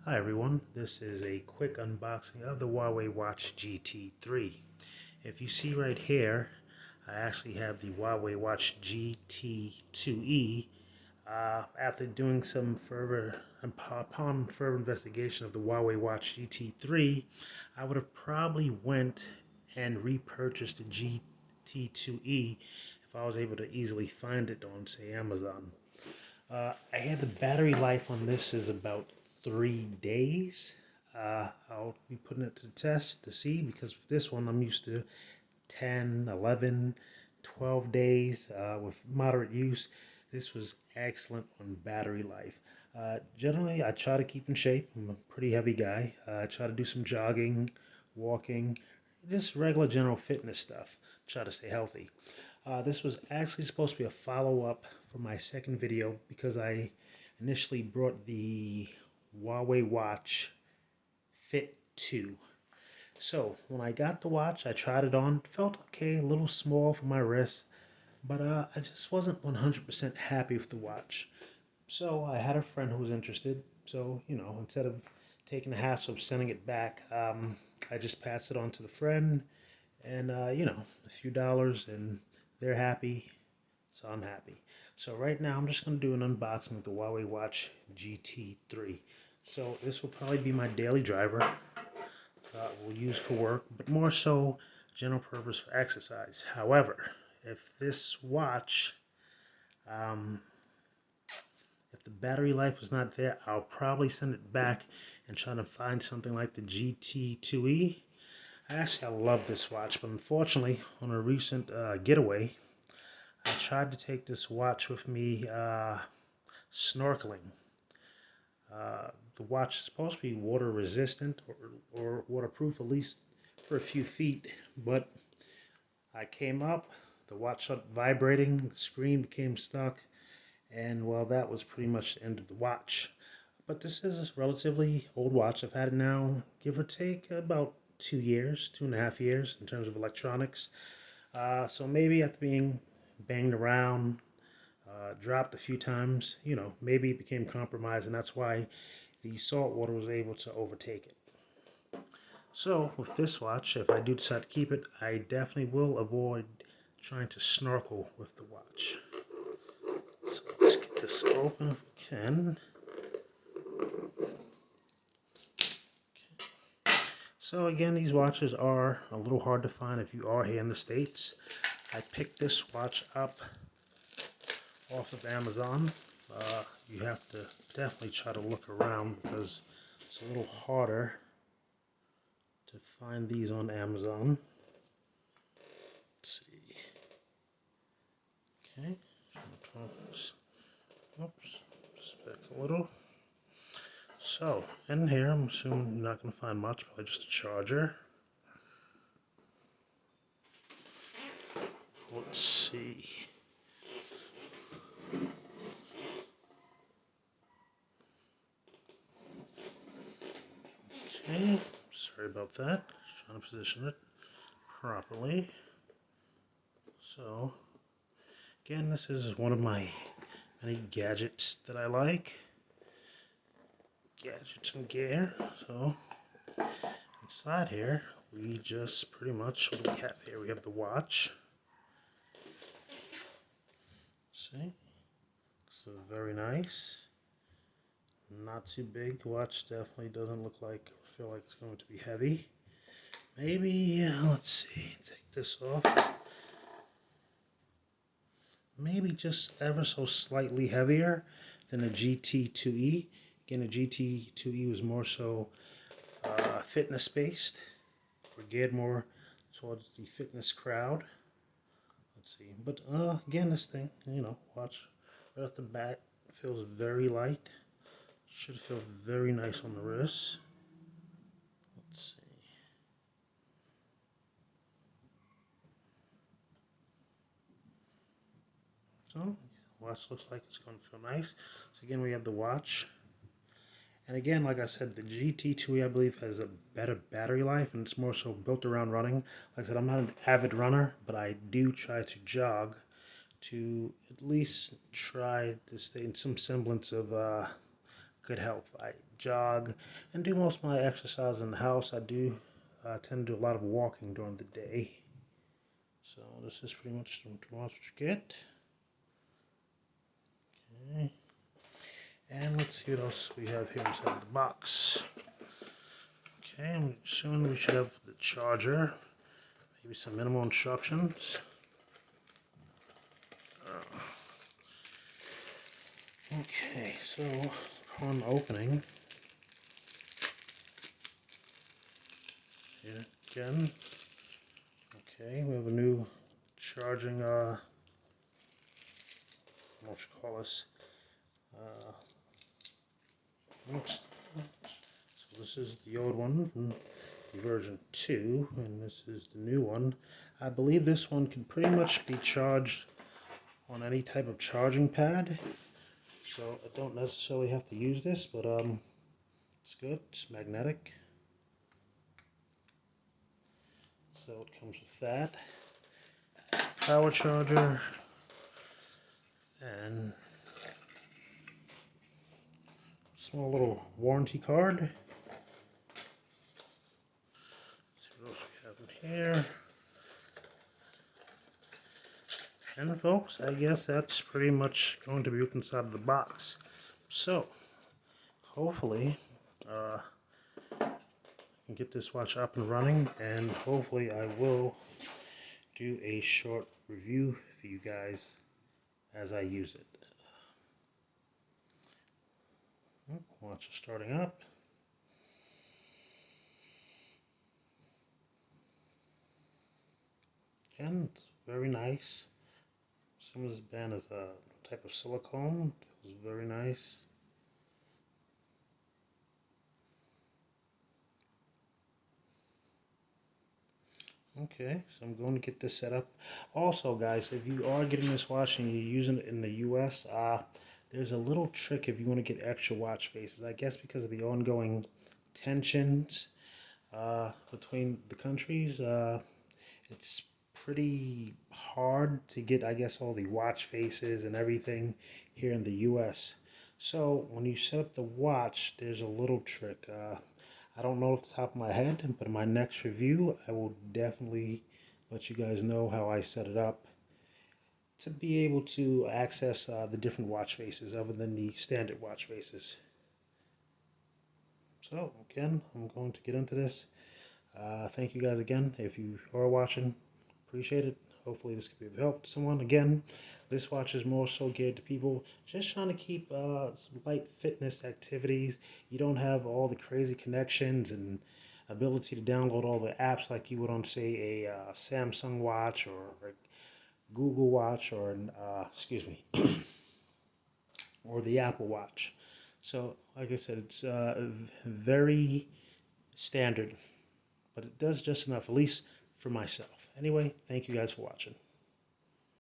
Hi everyone, this is a quick unboxing of the Huawei Watch GT3. If you see right here, I actually have the Huawei Watch GT2e. After doing some upon further investigation of the Huawei Watch GT3, I would have probably went and repurchased the GT2e if I was able to easily find it on, say, Amazon. I had the battery life on this is about 3 days. I'll be putting it to the test to see, because with this one I'm used to 10, 11, 12 days with moderate use. This was excellent on battery life. Generally, I try to keep in shape. I'm a pretty heavy guy. I try to do some jogging, walking, just regular general fitness stuff. Try to stay healthy. This was actually supposed to be a follow-up for my second video, because I initially brought the Huawei Watch Fit 2. So when I got the watch, I tried it on. It felt okay, a little small for my wrist, but I just wasn't 100% happy with the watch. So I had a friend who was interested. So, instead of taking the hassle of sending it back, I just passed it on to the friend, and a few dollars, and they're happy, so I'm happy. So right now I'm just going to do an unboxing of the Huawei Watch GT3. So this will probably be my daily driver. We'll use for work, but more so general purpose for exercise. However, if this watch, if the battery life is not there, I'll probably send it back and try to find something like the GT2e. Actually, I love this watch, but unfortunately, on a recent getaway, I tried to take this watch with me snorkeling. The watch is supposed to be water resistant or waterproof, at least for a few feet, but I came up, the watch started vibrating, the screen became stuck, and well, that was pretty much the end of the watch. But this is a relatively old watch. I've had it now, give or take, about 2 years, 2.5 years in terms of electronics. So maybe after being banged around, dropped a few times, maybe it became compromised, and that's why the salt water was able to overtake it. So with this watch, if I do decide to keep it, I definitely will avoid trying to snorkel with the watch. So let's get this open if we can. So again, these watches are a little hard to find if you are here in the States. I picked this watch up off of Amazon. You have to definitely try to look around, because it's a little harder to find these on Amazon. Let's see. Okay. Oops. Just back a little. So, in here, I'm assuming you're not going to find much, probably just a charger. Let's see. Okay, sorry about that. Just trying to position it properly. So, again, this is one of my many gadgets that I like. Gadgets and gear. So, inside here, we just pretty much, what do we have here? We have the watch. See? So very nice. Not too big. Watch definitely doesn't look like, feel like it's going to be heavy. Maybe, let's see, take this off. Maybe just ever so slightly heavier than the GT2e. Again, the GT2e was more so fitness based. We're geared more towards the fitness crowd. Let's see, but again, this thing, watch right off the bat, feels very light. Should feel very nice on the wrist. Let's see. So, watch looks like it's going to feel nice. So again, we have the watch. And again, like I said, the GT2E, I believe, has a better battery life, and it's more so built around running. Like I said, I'm not an avid runner, but I do try to jog to at least try to stay in some semblance of good health. I jog and do most of my exercise in the house. I do tend to do a lot of walking during the day. So this is pretty much what you get. Okay. And let's see what else we have here inside the box. Okay, I'm assuming we should have the charger, maybe some minimal instructions. Okay, so upon opening, here again, okay, we have a new charging, what should you call this? Oops. So this is the old one from version 2, and this is the new one. I believe this one can pretty much be charged on any type of charging pad. So I don't necessarily have to use this, but it's good. It's magnetic. So it comes with that power charger and small little warranty card. Let's see what else we have in here. And folks, I guess that's pretty much going to be what's inside of the box. So hopefully I can get this watch up and running, and hopefully I will do a short review for you guys as I use it. Watch is starting up. And it's very nice. Some of this band is a type of silicone. Feels very nice. Okay, so I'm going to get this set up. Also, guys, if you are getting this watch and you're using it in the US, there's a little trick if you want to get extra watch faces. I guess because of the ongoing tensions between the countries, it's pretty hard to get, I guess, all the watch faces and everything here in the US. So when you set up the watch, there's a little trick. I don't know off the top of my head, but in my next review, I will definitely let you guys know how I set it up to be able to access the different watch faces other than the standard watch faces. So again, I'm going to get into this. Thank you guys again. If you are watching, appreciate it. Hopefully this could be of help to someone. Again, this watch is more so geared to people just trying to keep some light fitness activities. You don't have all the crazy connections and ability to download all the apps like you would on, say, a Samsung watch or a Google watch or an, excuse me, or the Apple Watch. So, like I said, it's very standard, but it does just enough, at least for myself. Anyway, thank you guys for watching.